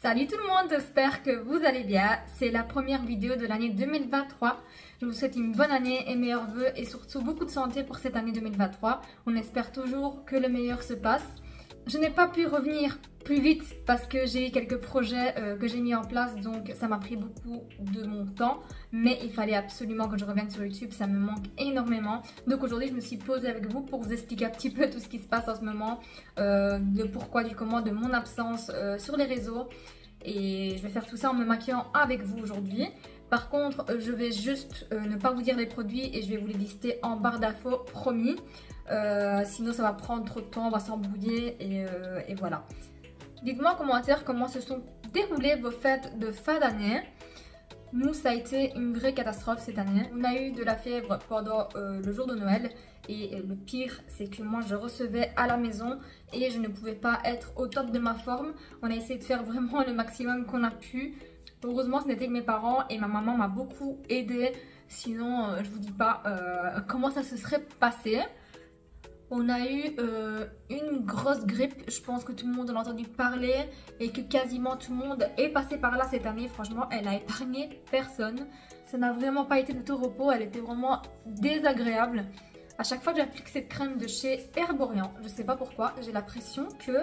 Salut tout le monde, j'espère que vous allez bien. C'est la première vidéo de l'année 2023. Je vous souhaite une bonne année et meilleurs vœux et surtout beaucoup de santé pour cette année 2023. On espère toujours que le meilleur se passe. Je n'ai pas pu revenir plus vite parce que j'ai eu quelques projets que j'ai mis en place, donc ça m'a pris beaucoup de mon temps. Mais il fallait absolument que je revienne sur YouTube, ça me manque énormément. Donc aujourd'hui je me suis posée avec vous pour vous expliquer un petit peu tout ce qui se passe en ce moment, le pourquoi du comment de mon absence sur les réseaux. Et je vais faire tout ça en me maquillant avec vous aujourd'hui. Par contre, je vais juste ne pas vous dire les produits et je vais vous les lister en barre d'infos, promis. Sinon ça va prendre trop de temps, on va s'embrouiller et voilà. Dites-moi en commentaire comment se sont déroulées vos fêtes de fin d'année. Nous, ça a été une vraie catastrophe cette année. On a eu de la fièvre pendant le jour de Noël. Et le pire, c'est que moi, je recevais à la maison et je ne pouvais pas être au top de ma forme. On a essayé de faire vraiment le maximum qu'on a pu. Heureusement, ce n'était que mes parents et ma maman m'a beaucoup aidée. Sinon, je vous dis pas comment ça se serait passé. On a eu une grosse grippe, je pense que tout le monde en a entendu parler et que quasiment tout le monde est passé par là cette année. Franchement, elle a épargné personne. Ça n'a vraiment pas été de tout repos, elle était vraiment désagréable. À chaque fois que j'applique cette crème de chez Herborian, je sais pas pourquoi, j'ai l'impression que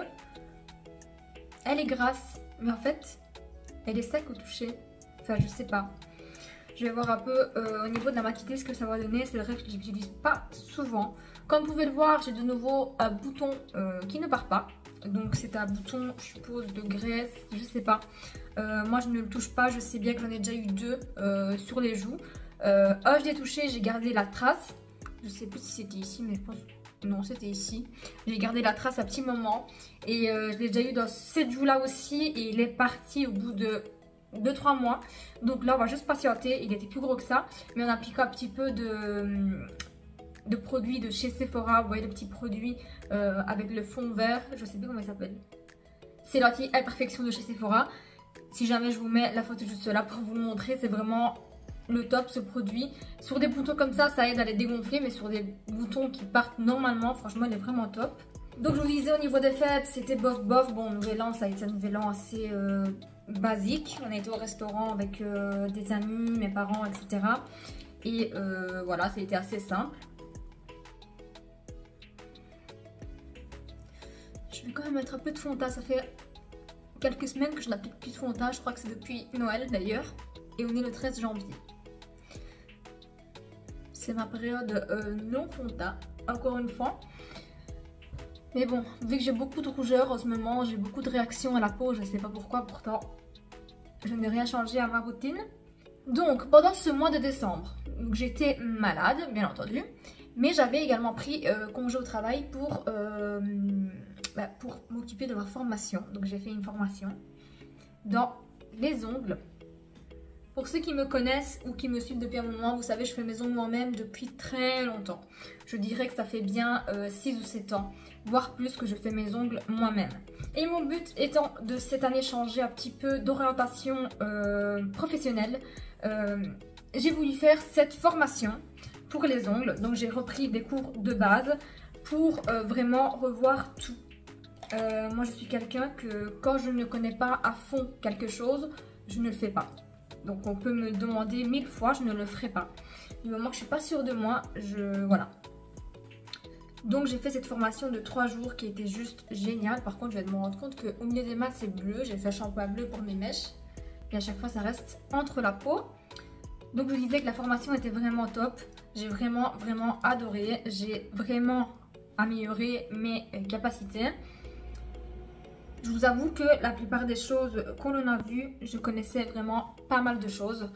elle est grasse, mais en fait, elle est sec au toucher. Enfin, je sais pas. Je vais voir un peu au niveau de la matité ce que ça va donner. C'est vrai que je l'utilise pas souvent. Comme vous pouvez le voir, j'ai de nouveau un bouton qui ne part pas. Donc c'est un bouton, je suppose, de graisse, je sais pas. Moi je ne le touche pas, je sais bien que j'en ai déjà eu deux sur les joues. Je l'ai touché, j'ai gardé la trace. Je sais plus si c'était ici, mais je pense... Non, c'était ici. J'ai gardé la trace à petit moment. Et je l'ai déjà eu dans cette joue là aussi. Et il est parti au bout de 2-3 mois. Donc là on va juste patienter. Il était plus gros que ça. Mais on applique un petit peu de produits de chez Sephora. Vous voyez le petit produit avec le fond vert. Je sais plus comment il s'appelle. C'est l'anti-imperfection de chez Sephora. Si jamais je vous mets la photo juste là pour vous le montrer. C'est vraiment le top ce produit. Sur des boutons comme ça aide à les dégonfler. Mais sur des boutons qui partent normalement, franchement il est vraiment top. Donc je vous disais au niveau des fêtes, c'était bof bof. Bon, nouvel an, ça a été un nouvel an assez basique. On a été au restaurant avec des amis, mes parents, etc. Et voilà, ça a été assez simple. Je vais quand même mettre un peu de fond de teint. Ça fait quelques semaines que je n'applique plus de fond de teint. Je crois que c'est depuis Noël d'ailleurs. Et on est le 13 janvier. C'est ma période non fond de teint, encore une fois. Mais bon, vu que j'ai beaucoup de rougeur en ce moment, j'ai beaucoup de réactions à la peau, je ne sais pas pourquoi, pourtant je n'ai rien changé à ma routine. Donc pendant ce mois de décembre, j'étais malade bien entendu, mais j'avais également pris congé au travail pour m'occuper de ma formation. Donc j'ai fait une formation dans les ongles. Pour ceux qui me connaissent ou qui me suivent depuis un moment, vous savez, je fais mes ongles moi-même depuis très longtemps. Je dirais que ça fait bien 6 ou 7 ans, voire plus, que je fais mes ongles moi-même. Et mon but étant de cette année changer un petit peu d'orientation professionnelle, j'ai voulu faire cette formation pour les ongles. Donc j'ai repris des cours de base pour vraiment revoir tout. Moi je suis quelqu'un que quand je ne connais pas à fond quelque chose, je ne le fais pas. Donc on peut me demander 1000 fois, je ne le ferai pas. Du moment que je suis pas sûre de moi, voilà. Donc j'ai fait cette formation de 3 jours qui était juste géniale. Par contre, je vais me rendre compte qu'au milieu des mains, c'est bleu. J'ai fait un shampoing bleu pour mes mèches. Et à chaque fois, ça reste entre la peau. Donc je vous disais que la formation était vraiment top. J'ai vraiment adoré. J'ai vraiment amélioré mes capacités. Je vous avoue que la plupart des choses qu'on a vues, je connaissais vraiment pas mal de choses.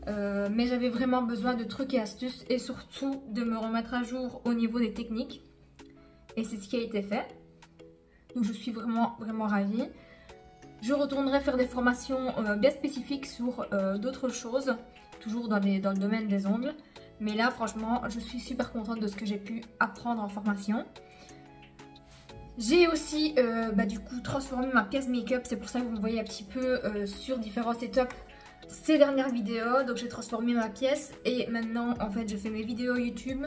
Mais j'avais vraiment besoin de trucs et astuces et surtout de me remettre à jour au niveau des techniques. Et c'est ce qui a été fait. Donc je suis vraiment ravie. Je retournerai faire des formations bien spécifiques sur d'autres choses. Toujours dans le domaine des ongles. Mais là franchement, je suis super contente de ce que j'ai pu apprendre en formation. J'ai aussi du coup transformé ma pièce make-up, c'est pour ça que vous me voyez un petit peu sur différents setups ces dernières vidéos. Donc j'ai transformé ma pièce et maintenant en fait je fais mes vidéos YouTube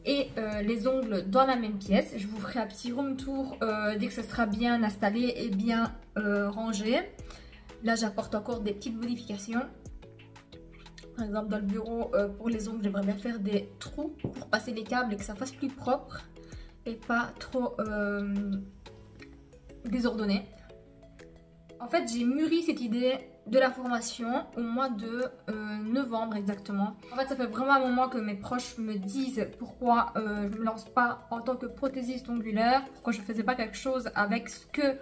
et les ongles dans la même pièce. Je vous ferai un petit room tour dès que ce sera bien installé et bien rangé. Là j'apporte encore des petites modifications. Par exemple dans le bureau, pour les ongles, j'aimerais bien faire des trous pour passer les câbles et que ça fasse plus propre et pas trop désordonné. En fait, j'ai mûri cette idée de la formation au mois de novembre exactement. En fait, ça fait vraiment un moment que mes proches me disent pourquoi je ne me lance pas en tant que prothésiste ongulaire, pourquoi je ne faisais pas quelque chose avec ce que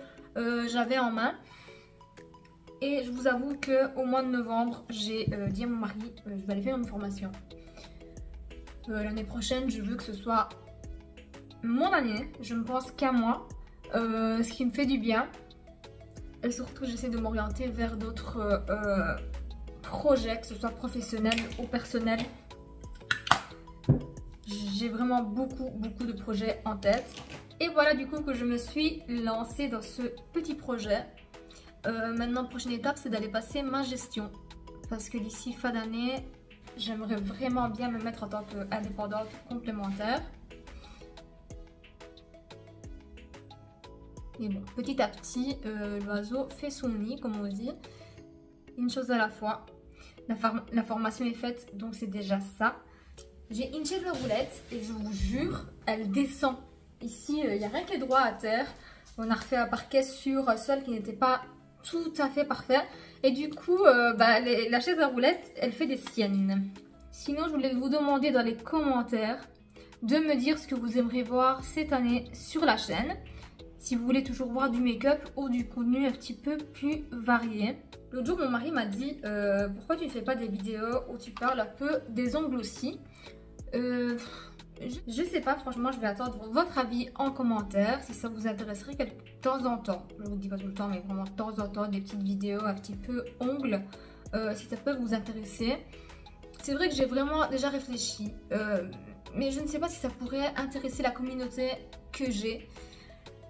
j'avais en main. Et je vous avoue qu'au mois de novembre, j'ai dit à mon mari, je vais aller faire une formation. L'année prochaine, je veux que ce soit mon année, je ne pense qu'à moi, ce qui me fait du bien. Et surtout, j'essaie de m'orienter vers d'autres projets, que ce soit professionnel ou personnel. J'ai vraiment beaucoup de projets en tête. Et voilà du coup que je me suis lancée dans ce petit projet. Maintenant, prochaine étape, c'est d'aller passer ma gestion. Parce que d'ici fin d'année, j'aimerais vraiment bien me mettre en tant qu'indépendante complémentaire. Et bon, petit à petit, l'oiseau fait son nid, comme on dit. Une chose à la fois. La formation est faite, donc c'est déjà ça. J'ai une chaise à roulettes et je vous jure, elle descend. Ici, il n'y a rien qui est droit à terre. On a refait un parquet sur un sol qui n'était pas tout à fait parfait. Et du coup, la chaise à roulettes, elle fait des siennes. Sinon, je voulais vous demander dans les commentaires de me dire ce que vous aimeriez voir cette année sur la chaîne. Si vous voulez toujours voir du make-up ou du contenu un petit peu plus varié. L'autre jour, mon mari m'a dit pourquoi tu ne fais pas des vidéos où tu parles un peu des ongles aussi. Je sais pas, franchement, je vais attendre votre avis en commentaire si ça vous intéresserait de temps en temps. Je vous dis pas tout le temps, mais vraiment de temps en temps, des petites vidéos un petit peu ongles, si ça peut vous intéresser. C'est vrai que j'ai vraiment déjà réfléchi, mais je ne sais pas si ça pourrait intéresser la communauté que j'ai.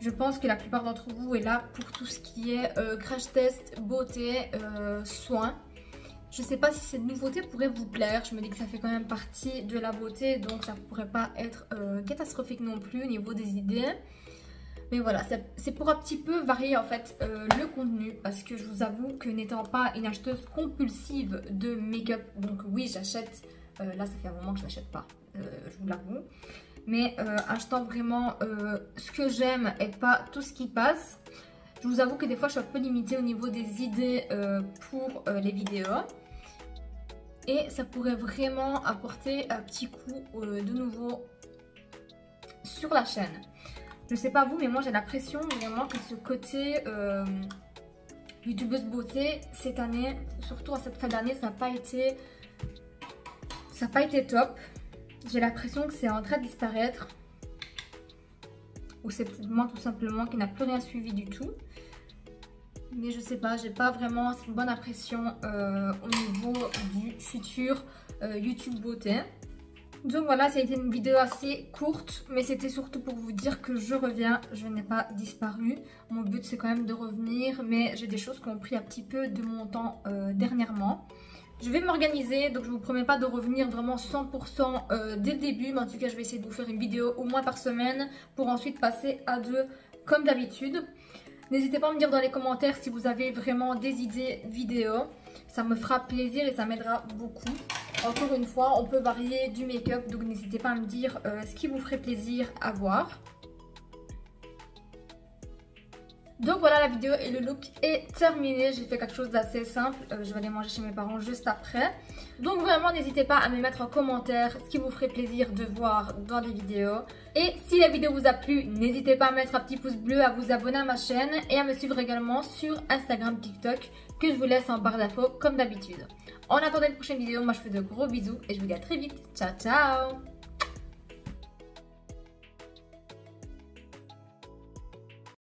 Je pense que la plupart d'entre vous est là pour tout ce qui est crash test, beauté, soins. Je ne sais pas si cette nouveauté pourrait vous plaire. Je me dis que ça fait quand même partie de la beauté, donc ça ne pourrait pas être catastrophique non plus au niveau des idées. Mais voilà, c'est pour un petit peu varier en fait le contenu, parce que je vous avoue que n'étant pas une acheteuse compulsive de make-up, donc oui j'achète, là ça fait un moment que je n'achète pas, je vous l'avoue. Mais achetant vraiment ce que j'aime et pas tout ce qui passe. Je vous avoue que des fois je suis un peu limitée au niveau des idées pour les vidéos. Et ça pourrait vraiment apporter un petit coup de nouveau sur la chaîne. Je sais pas vous, mais moi j'ai l'impression vraiment que ce côté youtubeuse beauté cette année, surtout à cette fin d'année, ça n'a pas été top. J'ai l'impression que c'est en train de disparaître. Ou c'est peut-être moi tout simplement qui n'a plus rien suivi du tout. Mais je sais pas, j'ai pas vraiment cette bonne impression au niveau du futur YouTube beauté. Donc voilà, ça a été une vidéo assez courte, mais c'était surtout pour vous dire que je reviens, je n'ai pas disparu. Mon but c'est quand même de revenir, mais j'ai des choses qui ont pris un petit peu de mon temps dernièrement. Je vais m'organiser, donc je vous promets pas de revenir vraiment 100% dès le début, mais en tout cas je vais essayer de vous faire une vidéo au moins par semaine pour ensuite passer à 2 comme d'habitude. N'hésitez pas à me dire dans les commentaires si vous avez vraiment des idées vidéo, ça me fera plaisir et ça m'aidera beaucoup. Encore une fois, on peut varier du make-up, donc n'hésitez pas à me dire ce qui vous ferait plaisir à voir. Donc voilà, la vidéo et le look est terminé. J'ai fait quelque chose d'assez simple. Je vais aller manger chez mes parents juste après. Donc vraiment, n'hésitez pas à me mettre en commentaire ce qui vous ferait plaisir de voir dans les vidéos. Et si la vidéo vous a plu, n'hésitez pas à mettre un petit pouce bleu, à vous abonner à ma chaîne et à me suivre également sur Instagram, TikTok, que je vous laisse en barre d'infos comme d'habitude. En attendant une prochaine vidéo, moi je vous fais de gros bisous et je vous dis à très vite. Ciao, ciao!